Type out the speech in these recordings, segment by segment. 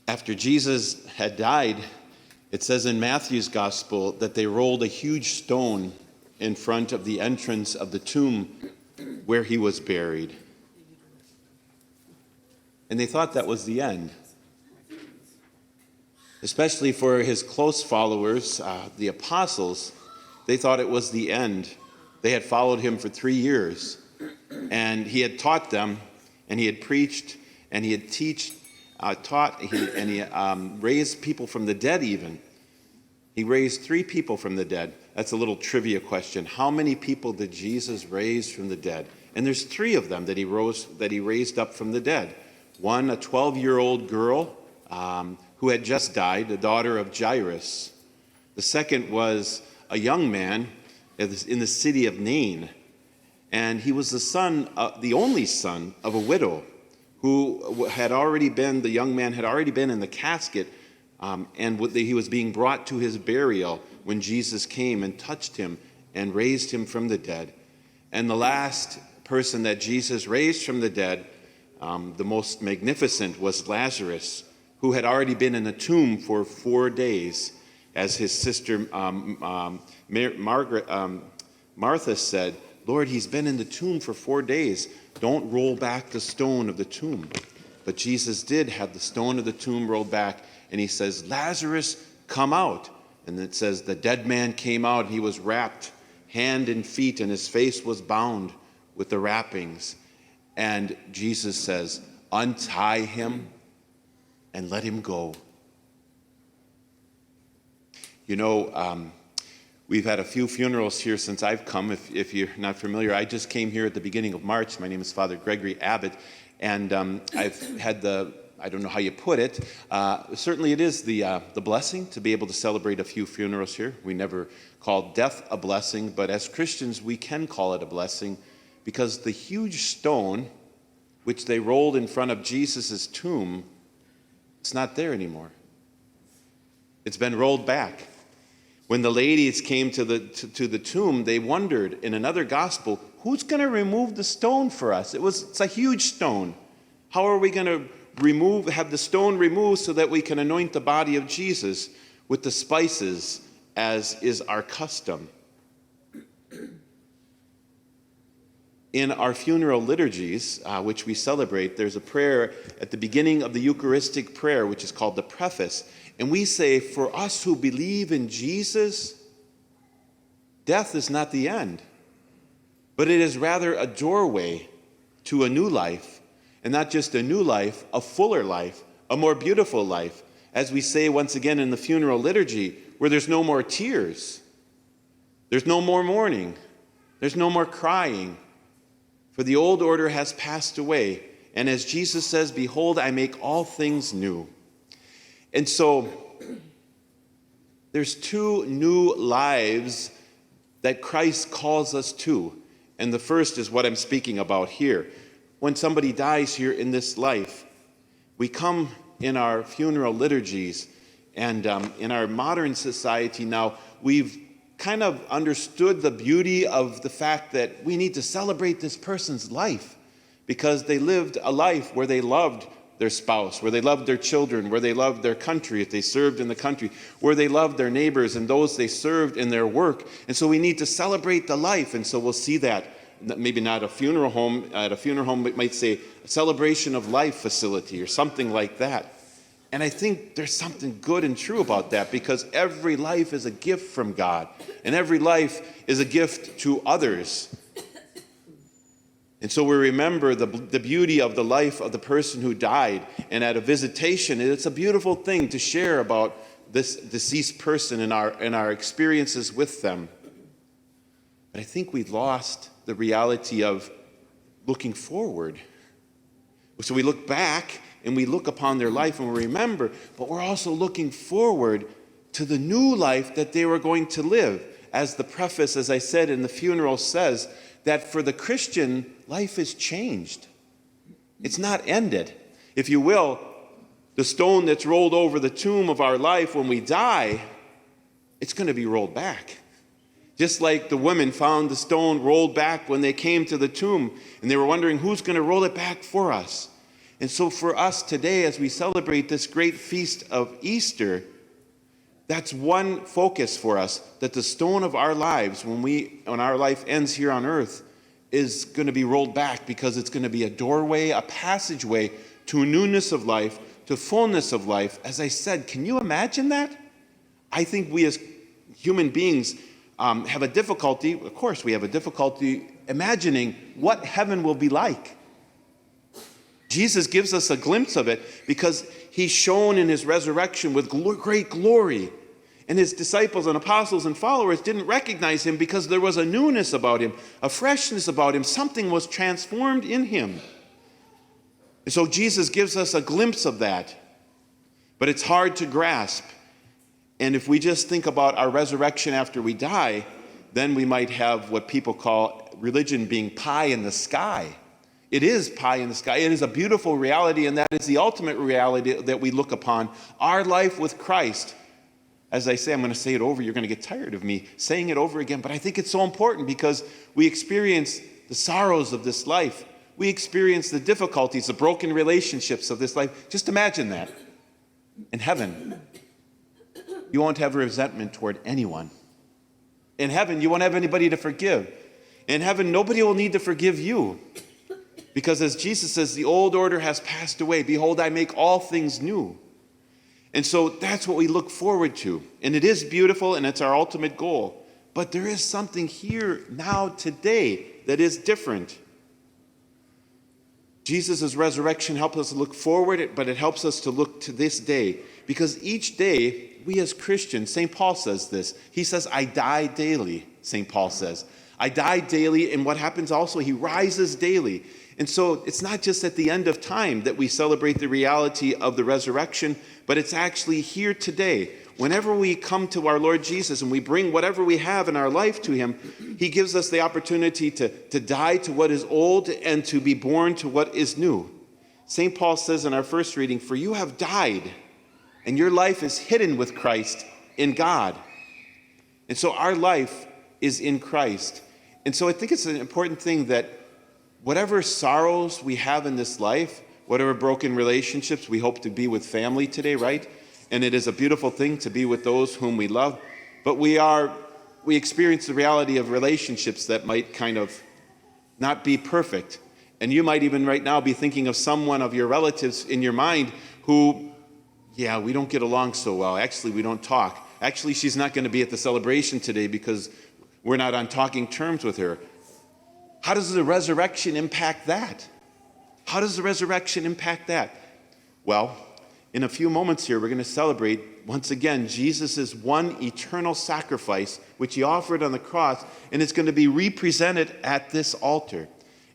After Jesus had died, it says in Matthew's gospel that they rolled a huge stone in front of the entrance of the tomb where he was buried. And they thought that was the end. Especially for his close followers, the apostles, they thought it was the end. They had followed him for 3 years, and he had taught them, and he had preached, and he had taught, and he raised people from the dead even. He raised 3 people from the dead. That's a little trivia question. How many people did Jesus raise from the dead? And there's 3 of them that he raised up from the dead. One, a 12-year-old girl who had just died, the daughter of Jairus. The second was a young man in the city of Nain, and he was the only son of a widow who the young man had already been in the casket, and he was being brought to his burial when Jesus came and touched him and raised him from the dead. And the last person that Jesus raised from the dead, the most magnificent, was Lazarus, who had already been in a tomb for 4 days. As his sister Martha said, "Lord, he's been in the tomb for 4 days. Don't roll back the stone of the tomb." But Jesus did have the stone of the tomb rolled back, and he says, "Lazarus, come out." And it says the dead man came out, and he was wrapped hand and feet, and his face was bound with the wrappings. And Jesus says, "Untie him and let him go." You know, we've had a few funerals here since I've come. If you're not familiar, I just came here at the beginning of March. My name is Father Gregory Abbott, and I've had I don't know how you put it, certainly it is the blessing to be able to celebrate a few funerals here. We never call death a blessing, but as Christians we can call it a blessing, because the huge stone which they rolled in front of Jesus' tomb, it's not there anymore. It's been rolled back. When the ladies came to the tomb, they wondered in another gospel, who's going to remove the stone for us? It's a huge stone. How are we going to have the stone removed so that we can anoint the body of Jesus with the spices, as is our custom? In our funeral liturgies, which we celebrate, there's a prayer at the beginning of the Eucharistic prayer, which is called the preface. And we say, for us who believe in Jesus, death is not the end, but it is rather a doorway to a new life. And not just a new life, a fuller life, a more beautiful life. As we say once again in the funeral liturgy, where there's no more tears, there's no more mourning, there's no more crying, for the old order has passed away. And as Jesus says, "Behold, I make all things new." And so there's 2 new lives that Christ calls us to. And the first is what I'm speaking about here. When somebody dies here in this life, we come in our funeral liturgies, and in our modern society now, we've kind of understood the beauty of the fact that we need to celebrate this person's life because they lived a life where they loved their spouse, where they loved their children, where they loved their country if they served in the country, where they loved their neighbors and those they served in their work. And so we need to celebrate the life. And so we'll see that, maybe not a funeral home. At a funeral home, it might say a celebration of life facility or something like that. And I think there's something good and true about that, because every life is a gift from God, and every life is a gift to others. And so we remember the beauty of the life of the person who died, and at a visitation, it's a beautiful thing to share about this deceased person and our experiences with them. But I think we've lost the reality of looking forward. So we look back and we look upon their life and we remember, but we're also looking forward to the new life that they were going to live. As the preface, as I said in the funeral, says, that for the Christian, life is changed. It's not ended. If you will, the stone that's rolled over the tomb of our life when we die, it's going to be rolled back. Just like the women found the stone rolled back when they came to the tomb, and they were wondering, who's going to roll it back for us? And so for us today, as we celebrate this great feast of Easter, that's one focus for us, that the stone of our lives, when our life ends here on earth, is going to be rolled back, because it's going to be a doorway, a passageway to a newness of life, to fullness of life. As I said, can you imagine that? I think we as human beings have a difficulty, of course we have a difficulty imagining what heaven will be like. Jesus gives us a glimpse of it because he's shown in his resurrection with great glory. And his disciples and apostles and followers didn't recognize him because there was a newness about him, a freshness about him. Something was transformed in him. And so Jesus gives us a glimpse of that. But it's hard to grasp. And if we just think about our resurrection after we die, then we might have what people call religion being pie in the sky. It is pie in the sky. It is a beautiful reality, and that is the ultimate reality that we look upon. Our life with Christ. As I say, I'm going to say it over. You're going to get tired of me saying it over again. But I think it's so important because we experience the sorrows of this life. We experience the difficulties, the broken relationships of this life. Just imagine that. In heaven, you won't have resentment toward anyone. In heaven, you won't have anybody to forgive. In heaven, nobody will need to forgive you. Because as Jesus says, the old order has passed away. Behold, I make all things new. And so that's what we look forward to. And it is beautiful, and it's our ultimate goal. But there is something here now, today, that is different. Jesus' resurrection helps us to look forward, but it helps us to look to this day. Because each day, we as Christians, St. Paul says this. He says, I die daily, St. Paul says. I die daily, and what happens also, he rises daily. And so it's not just at the end of time that we celebrate the reality of the resurrection, but it's actually here today. Whenever we come to our Lord Jesus and we bring whatever we have in our life to him, he gives us the opportunity to die to what is old and to be born to what is new. St. Paul says in our first reading, for you have died, and your life is hidden with Christ in God. And so our life is in Christ. And so I think it's an important thing that whatever sorrows we have in this life, whatever broken relationships, we hope to be with family today, right? And it is a beautiful thing to be with those whom we love. But we experience the reality of relationships that might kind of not be perfect. And you might even right now be thinking of someone of your relatives in your mind who, yeah, we don't get along so well. Actually, we don't talk. Actually, she's not going to be at the celebration today because we're not on talking terms with her. How does the resurrection impact that? How does the resurrection impact that? Well, in a few moments here, we're going to celebrate, once again, Jesus' one eternal sacrifice, which he offered on the cross, and it's going to be represented at this altar.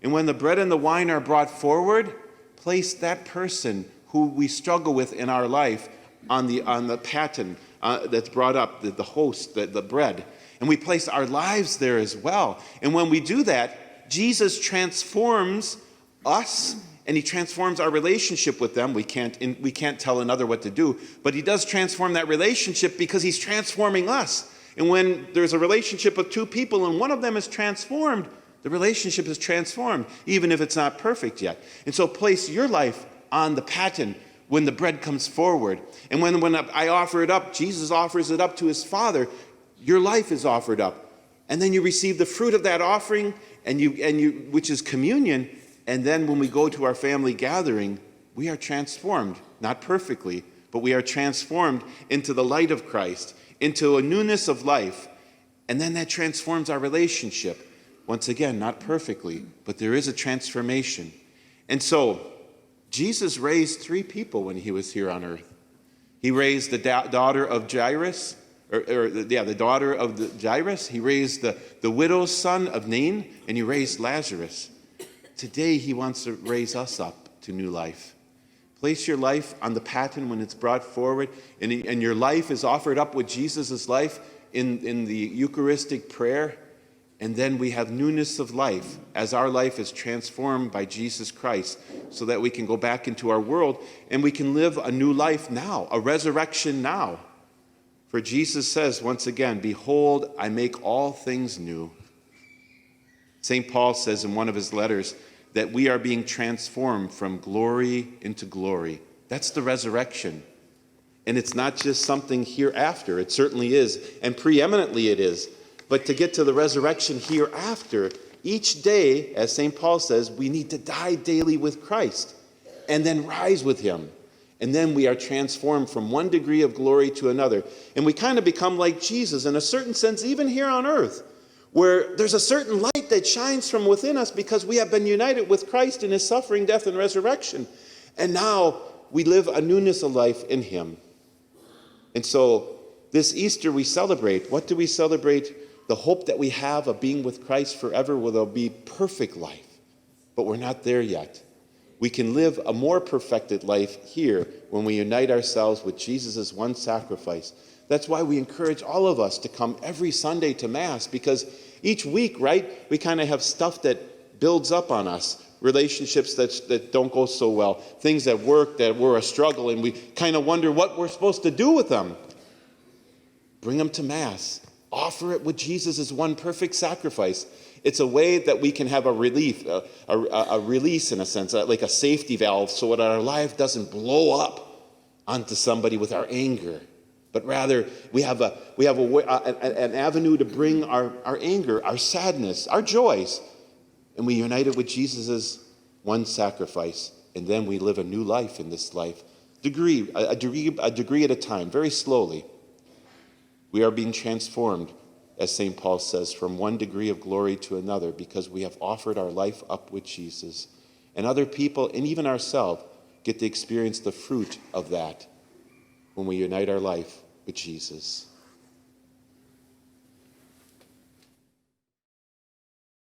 And when the bread and the wine are brought forward, place that person who we struggle with in our life on the paten that's brought up, the host, the bread. And we place our lives there as well. And when we do that, Jesus transforms us, and he transforms our relationship with them. We can't tell another what to do, but he does transform that relationship because he's transforming us. And when there's a relationship of two people and one of them is transformed, the relationship is transformed, even if it's not perfect yet. And so place your life on the paten when the bread comes forward. And when I offer it up, Jesus offers it up to his Father. Your life is offered up. And then you receive the fruit of that offering, which is communion. And then when we go to our family gathering, we are transformed, not perfectly, but we are transformed into the light of Christ, into a newness of life. And then that transforms our relationship. Once again, not perfectly, but there is a transformation. And so, Jesus raised 3 people when he was here on earth. He raised the daughter of Jairus, the daughter of Jairus. He raised the widow's son of Nain, and he raised Lazarus. Today, he wants to raise us up to new life. Place your life on the paten when it's brought forward, and your life is offered up with Jesus' life in the Eucharistic prayer. And then we have newness of life as our life is transformed by Jesus Christ so that we can go back into our world and we can live a new life now, a resurrection now. For Jesus says, once again, behold, I make all things new. St. Paul says in one of his letters that we are being transformed from glory into glory. That's the resurrection. And it's not just something hereafter. It certainly is, and preeminently it is. But to get to the resurrection hereafter, each day, as St. Paul says, we need to die daily with Christ and then rise with him. And then we are transformed from one degree of glory to another. And we kind of become like Jesus in a certain sense, even here on earth, where there's a certain light that shines from within us because we have been united with Christ in his suffering, death, and resurrection. And now we live a newness of life in him. And so this Easter we celebrate. What do we celebrate? The hope that we have of being with Christ forever, where there'll be perfect life. But we're not there yet. We can live a more perfected life here when we unite ourselves with Jesus' one sacrifice. That's why we encourage all of us to come every Sunday to Mass, because each week, right, we kind of have stuff that builds up on us, relationships that don't go so well, things at work that were a struggle, and we kind of wonder what we're supposed to do with them. Bring them to Mass. Offer it with Jesus' one perfect sacrifice. It's a way that we can have a relief, a release in a sense, like a safety valve, so that our life doesn't blow up onto somebody with our anger. But rather, we have an avenue to bring our anger, our sadness, our joys, and we unite it with Jesus' one sacrifice, and then we live a new life in this life, a degree at a time, very slowly. We are being transformed, as St. Paul says, from one degree of glory to another, because we have offered our life up with Jesus, and other people, and even ourselves, get to experience the fruit of that when we unite our life with Jesus.